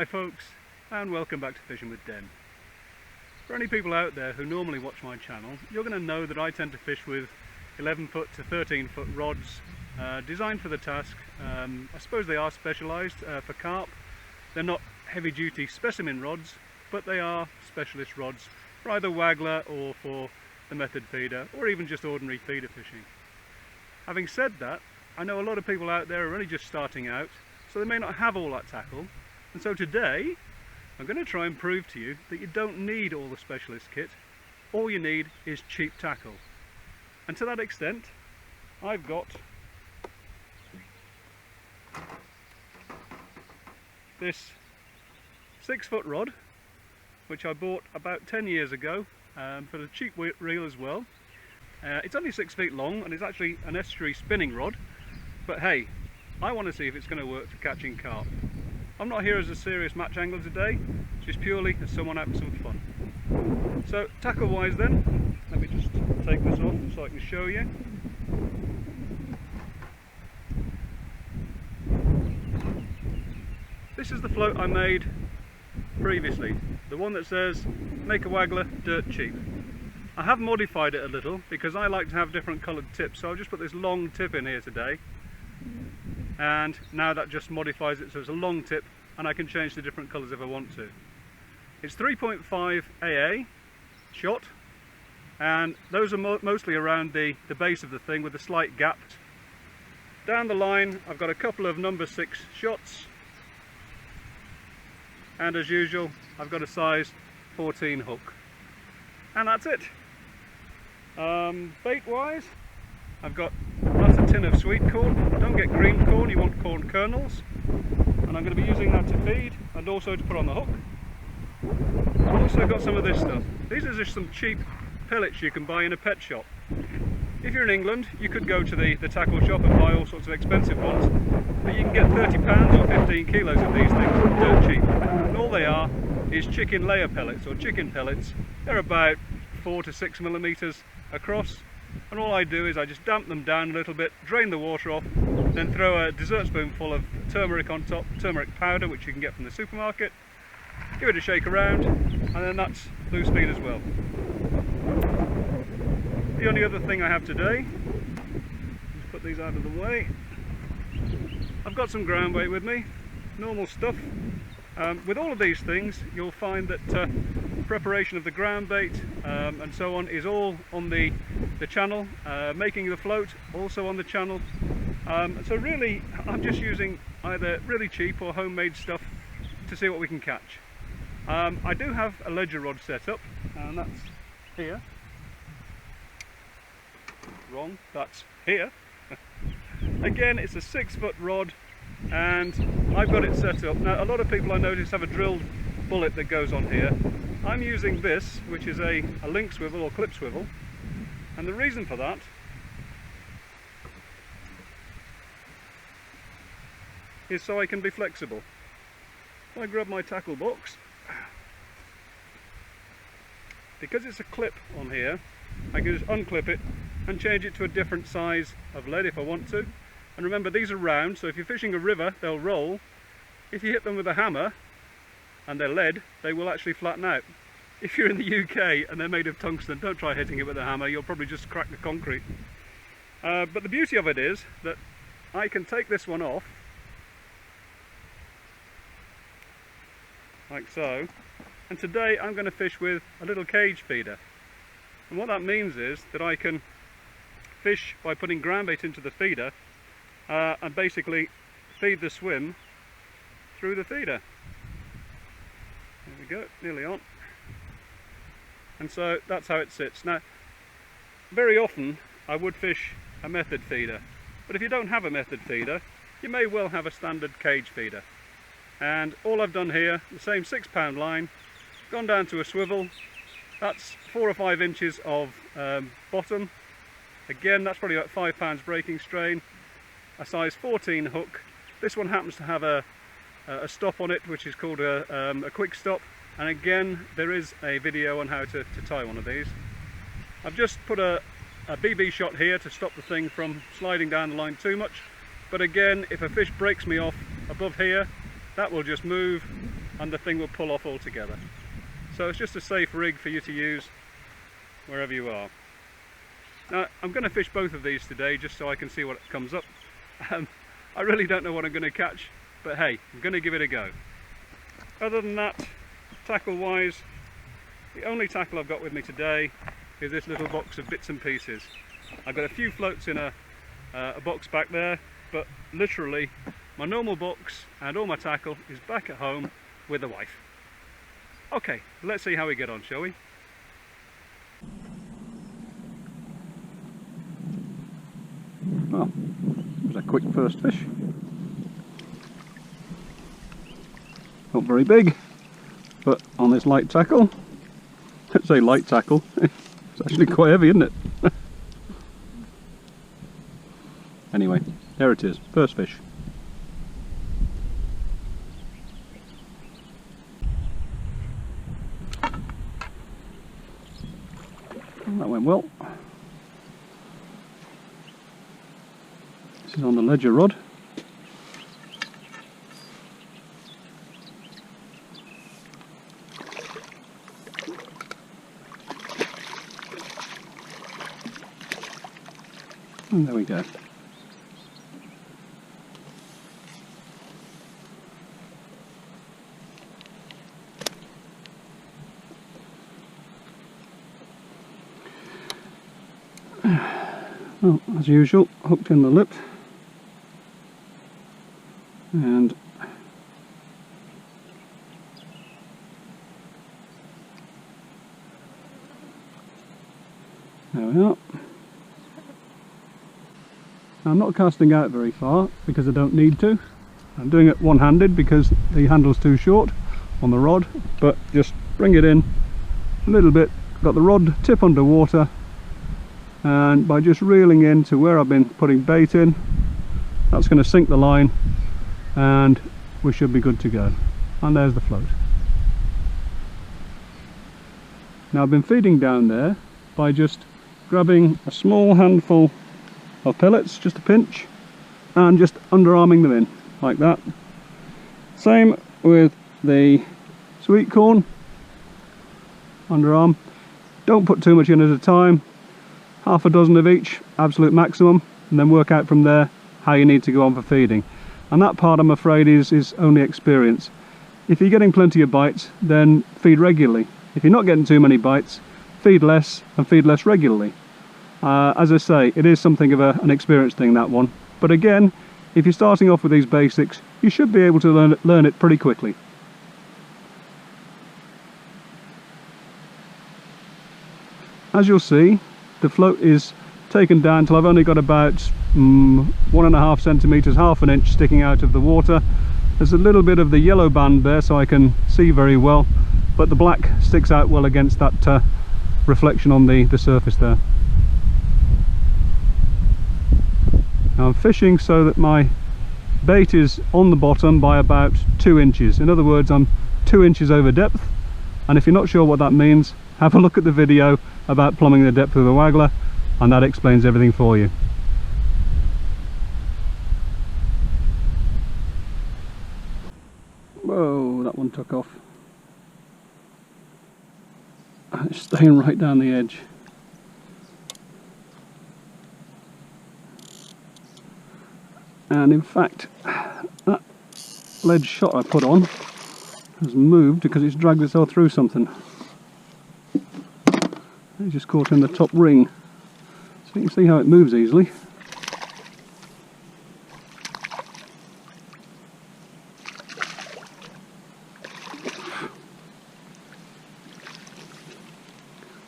Hi folks, and welcome back to Fishing with Den. For any people out there who normally watch my channel, you're going to know that I tend to fish with 11 foot to 13 foot rods designed for the task. I suppose they are specialised for carp. They're not heavy duty specimen rods, but they are specialist rods for either waggler or for the method feeder, or even just ordinary feeder fishing. Having said that, I know a lot of people out there are only just starting out, so they may not have all that tackle. And so today, I'm going to try and prove to you that you don't need all the specialist kit. All you need is cheap tackle. And to that extent, I've got this 6-foot rod, which I bought about 10 years ago for the cheap reel as well. It's only 6 feet long and it's actually an estuary spinning rod, but hey, I want to see if it's going to work for catching carp. I'm not here as a serious match angler today, just purely as someone having some fun. So tackle wise then, let me just take this off so I can show you. This is the float I made previously, the one that says make a waggler dirt cheap. I have modified it a little because I like to have different coloured tips, so I'll just put this long tip in here today. And now that just modifies it so it's a long tip and I can change the different colours if I want to. It's 3.5 AA shot, and those are mostly around the base of the thing with a slight gap. Down the line I've got a couple of number 6 shots, and as usual I've got a size 14 hook, and that's it. Bait wise, I've got that's a tin of sweet corn. Don't get green corn, you want corn kernels. And I'm going to be using that to feed and also to put on the hook. I've also got some of this stuff. These are just some cheap pellets you can buy in a pet shop. If you're in England, you could go to the tackle shop and buy all sorts of expensive ones, but you can get 30 pounds or 15 kilos of these things dirt cheap. And all they are is chicken layer pellets or chicken pellets. They're about 4 to 6 millimeters across. And all I do is I just damp them down a little bit, drain the water off, then throw a dessert spoonful of turmeric on top, turmeric powder, which you can get from the supermarket. Give it a shake around, and then that's loose feed as well. The only other thing I have today, let's put these out of the way. I've got some ground bait with me, normal stuff. With all of these things, you'll find that preparation of the ground bait and so on is all on the channel. Making the float also on the channel. So really I'm just using either really cheap or homemade stuff to see what we can catch. I do have a ledger rod set up, and that's here. Wrong, that's here. Again, it's a 6-foot rod and I've got it set up. Now a lot of people I notice have a drilled bullet that goes on here. I'm using this, which is a link swivel or clip swivel, and the reason for that is so I can be flexible. If I grab my tackle box, because it's a clip on here, I can just unclip it and change it to a different size of lead if I want to. And remember, these are round, so if you're fishing a river they'll roll. If you hit them with a hammer and they're lead, they will actually flatten out. If you're in the UK and they're made of tungsten, don't try hitting it with a hammer, you'll probably just crack the concrete. But the beauty of it is that I can take this one off, like so, and today I'm going to fish with a little cage feeder. And what that means is that I can fish by putting ground bait into the feeder and basically feed the swim through the feeder. There we go, nearly on. And so that's how it sits. Now, very often I would fish a method feeder, but if you don't have a method feeder, you may well have a standard cage feeder. And all I've done here, the same 6-pound line, gone down to a swivel. That's 4 or 5 inches of bottom. Again, that's probably about 5 pounds breaking strain. A size 14 hook. This one happens to have a stop on it, which is called a quick stop. And again, there is a video on how to tie one of these. I've just put a BB shot here to stop the thing from sliding down the line too much. But again, if a fish breaks me off above here, that will just move and the thing will pull off altogether. So it's just a safe rig for you to use wherever you are. Now I'm going to fish both of these today just so I can see what comes up. I really don't know what I'm going to catch, but hey, I'm going to give it a go. Other than that, tackle wise, the only tackle I've got with me today is this little box of bits and pieces. I've got a few floats in a box back there, but literally my normal box and all my tackle is back at home with the wife. Okay, let's see how we get on, shall we? Well, it was a quick first fish. Not very big, but on this light tackle, let's say light tackle, it's actually quite heavy, isn't it? Anyway, there it is, first fish. That went well. This is on the ledger rod. And there we go. Well, as usual, hooked in the lip, and there we are. I'm not casting out very far because I don't need to. I'm doing it one-handed because the handle's too short on the rod, but just bring it in a little bit, got the rod tip underwater, and by just reeling in to where I've been putting bait in, that's going to sink the line and we should be good to go. And there's the float. Now I've been feeding down there by just grabbing a small handful of pellets, just a pinch, and just underarming them in like that. Same with the sweet corn, underarm. Don't put too much in at a time, half a dozen of each, absolute maximum, and then work out from there how you need to go on for feeding. And that part, I'm afraid, is only experience. If you're getting plenty of bites, then feed regularly. If you're not getting too many bites, feed less and feed less regularly. As I say, it is something of an experience thing, that one. But again, if you're starting off with these basics, you should be able to learn it pretty quickly. As you'll see, the float is taken down until I've only got about 1.5 centimetres, half an inch sticking out of the water. There's a little bit of the yellow band there so I can see very well, but the black sticks out well against that reflection on the surface there. Now I'm fishing so that my bait is on the bottom by about 2 inches. In other words, I'm 2 inches over depth, and if you're not sure what that means, have a look at the video about plumbing the depth of the waggler, and that explains everything for you. Whoa, that one took off. It's staying right down the edge. And in fact, that lead shot I put on has moved because it's dragged itself through something. It's just caught in the top ring, so you can see how it moves easily.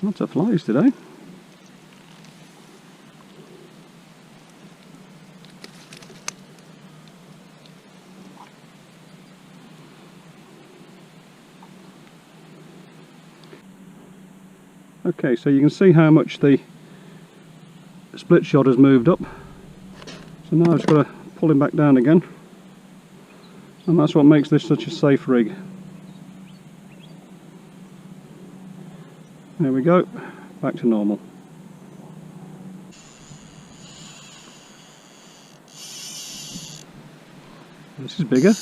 Lots of flies today. Okay, so you can see how much the split shot has moved up. So now I've just got to pull him back down again. And that's what makes this such a safe rig. There we go, back to normal. This is bigger.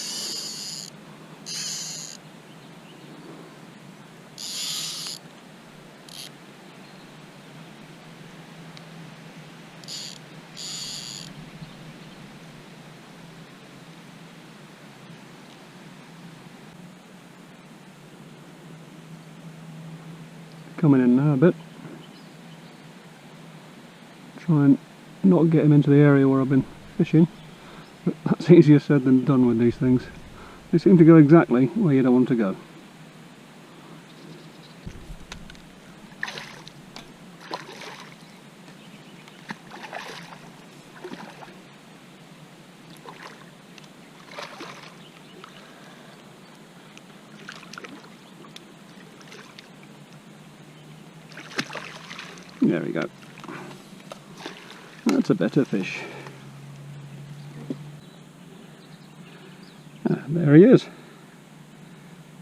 coming in now a bit. Try and not get him into the area where I've been fishing, but that's easier said than done with these things. They seem to go exactly where you don't want to go. There we go. That's a better fish. Ah, there he is.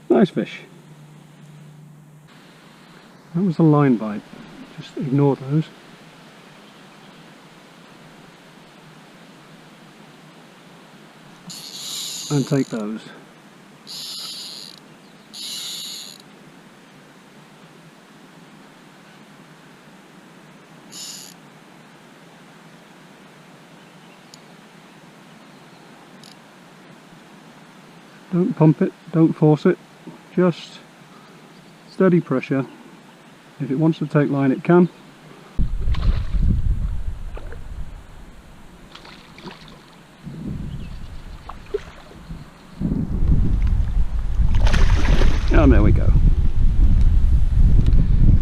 Nice fish. That was a line bite. Just ignore those. And take those. Don't pump it, don't force it, just steady pressure. If it wants to take line, it can. And there we go.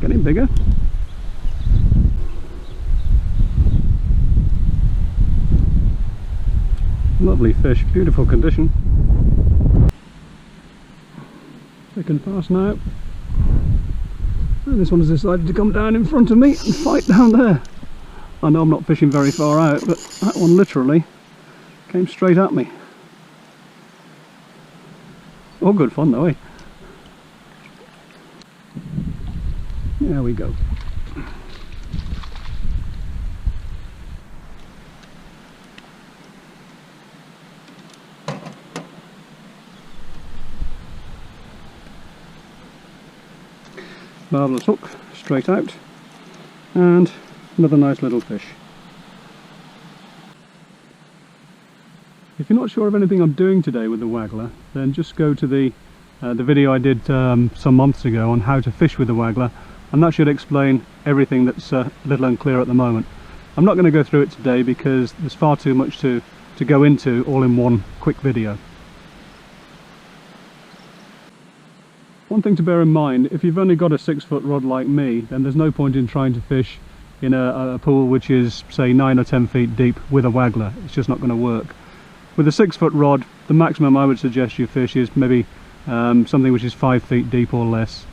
Getting bigger. Lovely fish, beautiful condition. Second pass now. And this one has decided to come down in front of me and fight down there. I know I'm not fishing very far out, but that one literally came straight at me. All good fun though, eh? There we go. Marvellous hook, straight out, and another nice little fish. If you're not sure of anything I'm doing today with the waggler, then just go to the video I did some months ago on how to fish with the waggler, and that should explain everything that's a little unclear at the moment. I'm not going to go through it today because there's far too much to go into all in one quick video. One thing to bear in mind, if you've only got a 6-foot rod like me, then there's no point in trying to fish in a pool which is say 9 or 10 feet deep with a waggler. It's just not going to work. With a 6-foot rod, the maximum I would suggest you fish is maybe something which is 5 feet deep or less.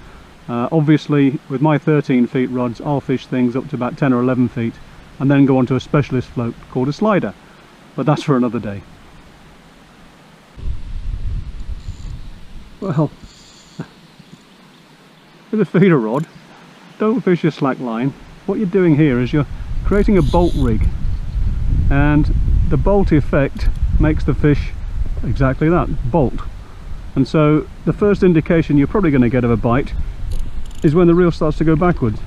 Obviously with my 13 feet rods I'll fish things up to about 10 or 11 feet and then go on to a specialist float called a slider, but that's for another day. Well, with a feeder rod, don't fish your slack line. What you're doing here is you're creating a bolt rig, and the bolt effect makes the fish exactly that, bolt. And so the first indication you're probably going to get of a bite is when the reel starts to go backwards.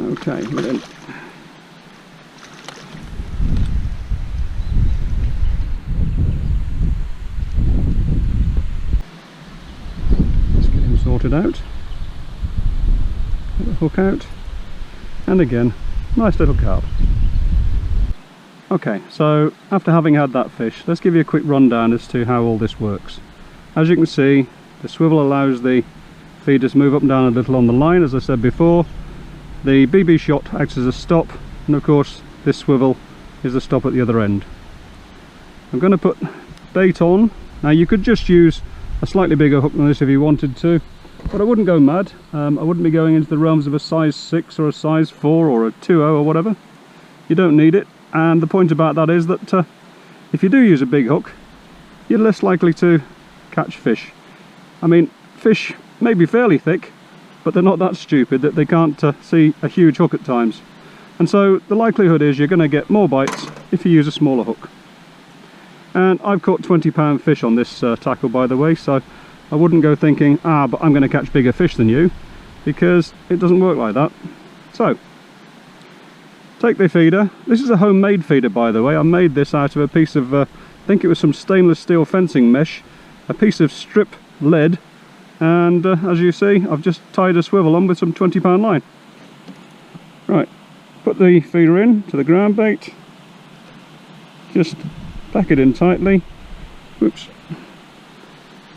Okay, then. Sorted out, get the hook out, and again, nice little carp. Okay, so after having had that fish, let's give you a quick rundown as to how all this works. As you can see, the swivel allows the feeder to move up and down a little on the line, as I said before. The BB shot acts as a stop, and of course this swivel is the stop at the other end. I'm going to put bait on. Now you could just use a slightly bigger hook than this if you wanted to, but I wouldn't go mad. I wouldn't be going into the realms of a size 6 or a size 4 or a 2.0 or whatever. You don't need it, and the point about that is that if you do use a big hook, you're less likely to catch fish. I mean, fish may be fairly thick, but they're not that stupid that they can't see a huge hook at times. And so the likelihood is you're going to get more bites if you use a smaller hook. And I've caught 20-pound fish on this tackle, by the way, so I wouldn't go thinking, but I'm going to catch bigger fish than you, because it doesn't work like that. So, take the feeder. This is a homemade feeder, by the way. I made this out of a piece of I think it was some stainless steel fencing mesh, a piece of strip lead, and as you see, I've just tied a swivel on with some 20-pound line. Right, put the feeder in to the ground bait, just pack it in tightly, whoops,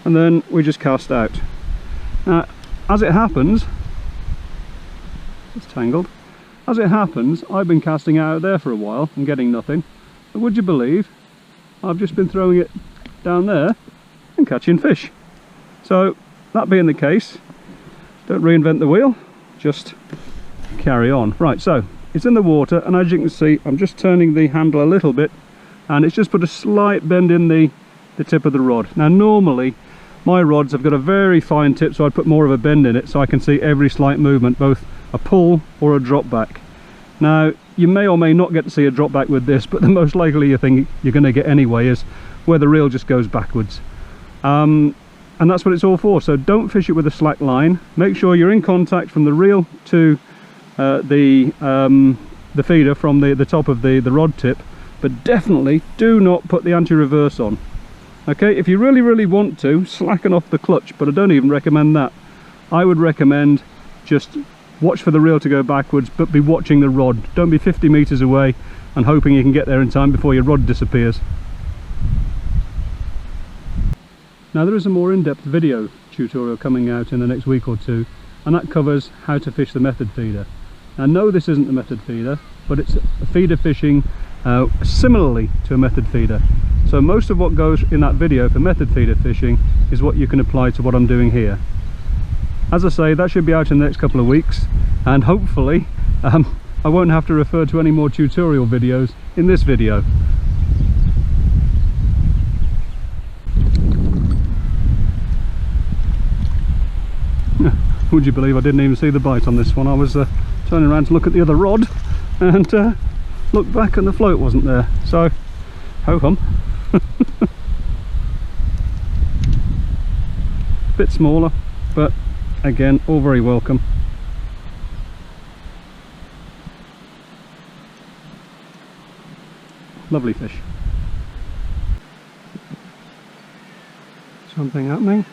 and then we just cast out. Now, as it happens, it's tangled. As it happens, I've been casting out there for a while and getting nothing. But would you believe, I've just been throwing it down there and catching fish. So, that being the case, don't reinvent the wheel, just carry on. Right, so, it's in the water, and as you can see, I'm just turning the handle a little bit, and it's just put a slight bend in the tip of the rod. Now, normally, my rods have got a very fine tip, so I'd put more of a bend in it so I can see every slight movement, both a pull or a drop back. Now, you may or may not get to see a drop back with this, but the most likely thing you're going to get anyway is where the reel just goes backwards. And that's what it's all for. So don't fish it with a slack line. Make sure you're in contact from the reel to the feeder from the top of the rod tip, but definitely do not put the anti-reverse on. Okay, if you really want to, slacken off the clutch, but I don't even recommend that. I would recommend just watch for the reel to go backwards, but be watching the rod. Don't be 50 meters away and hoping you can get there in time before your rod disappears. Now, there is a more in-depth video tutorial coming out in the next week or two, and that covers how to fish the method feeder. Now, no, this isn't the method feeder, but it's a feeder fishing similarly to a method feeder. So most of what goes in that video for method feeder fishing is what you can apply to what I'm doing here. As I say, that should be out in the next couple of weeks, and hopefully I won't have to refer to any more tutorial videos in this video. Would you believe I didn't even see the bite on this one? I was turning around to look at the other rod and looked back and the float wasn't there. So, ho-hum. Bit smaller, but again, all very welcome. Lovely fish. Something happening.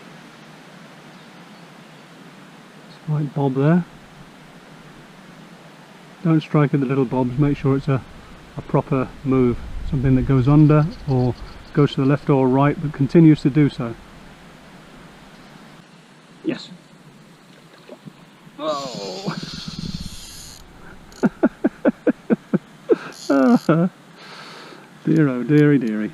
Slight bob there. Don't strike at the little bobs, make sure it's a proper move. Something that goes under or goes to the left or right, but continues to do so. Yes. Oh. Dear oh dearie dearie.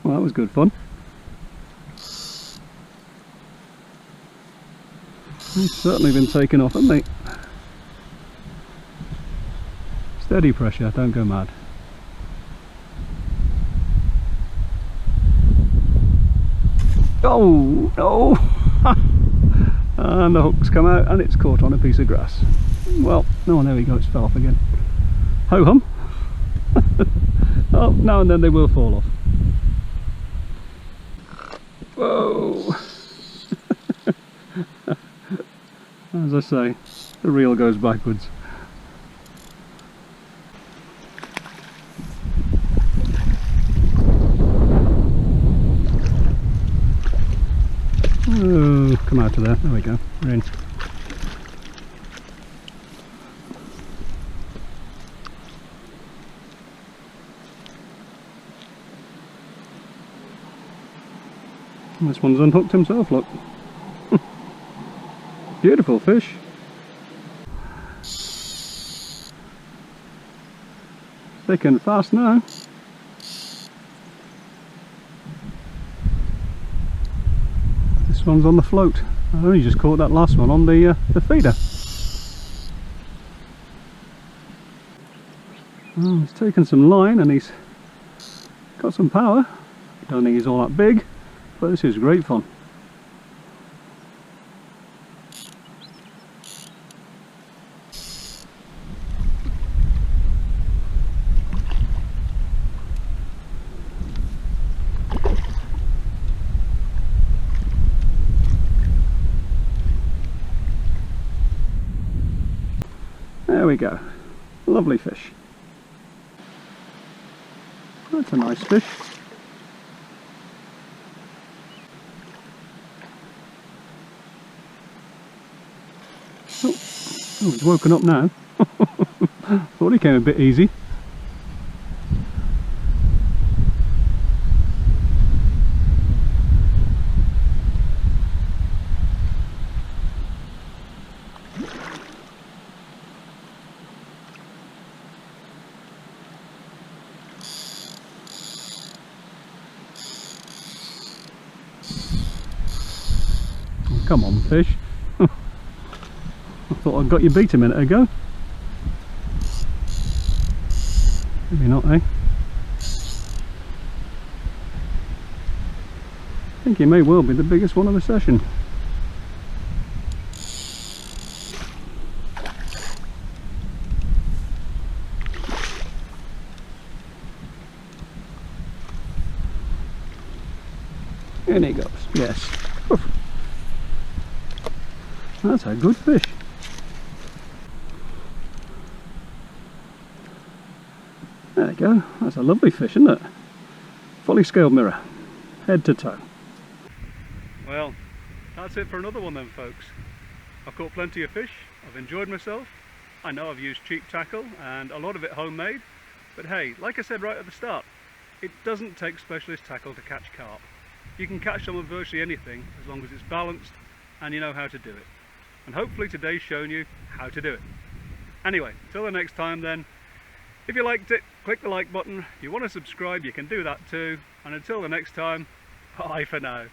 Well, that was good fun. He's certainly been taken off, hasn't he? Steady pressure, don't go mad. Oh no! And the hook's come out and it's caught on a piece of grass. Well, oh, there we go, it's fell off again. Ho hum! Oh, now and then they will fall off. Whoa! As I say, the reel goes backwards. Oh, come out of there. There we go. We're in. This one's unhooked himself, look. Beautiful fish. Thick and fast now. This one's on the float. I only just caught that last one on the feeder. Oh, he's taken some line and he's got some power. Don't think he's all that big, but this is great fun. There we go. Lovely fish. That's a nice fish. Oh, he's woken up now. Thought he came a bit easy. Come on, fish. I thought I got you beat a minute ago. Maybe not, eh? I think he may well be the biggest one of the session. In he goes, yes. Oof. That's a good fish. There you go, that's a lovely fish, isn't it? Fully scaled mirror, head to toe. Well, that's it for another one then, folks. I've caught plenty of fish, I've enjoyed myself. I know I've used cheap tackle and a lot of it homemade, but hey, like I said right at the start, it doesn't take specialist tackle to catch carp. You can catch them on virtually anything as long as it's balanced and you know how to do it. And hopefully today's shown you how to do it. Anyway, till the next time then, if you liked it, click the like button. If you want to subscribe, you can do that too. And until the next time, bye for now.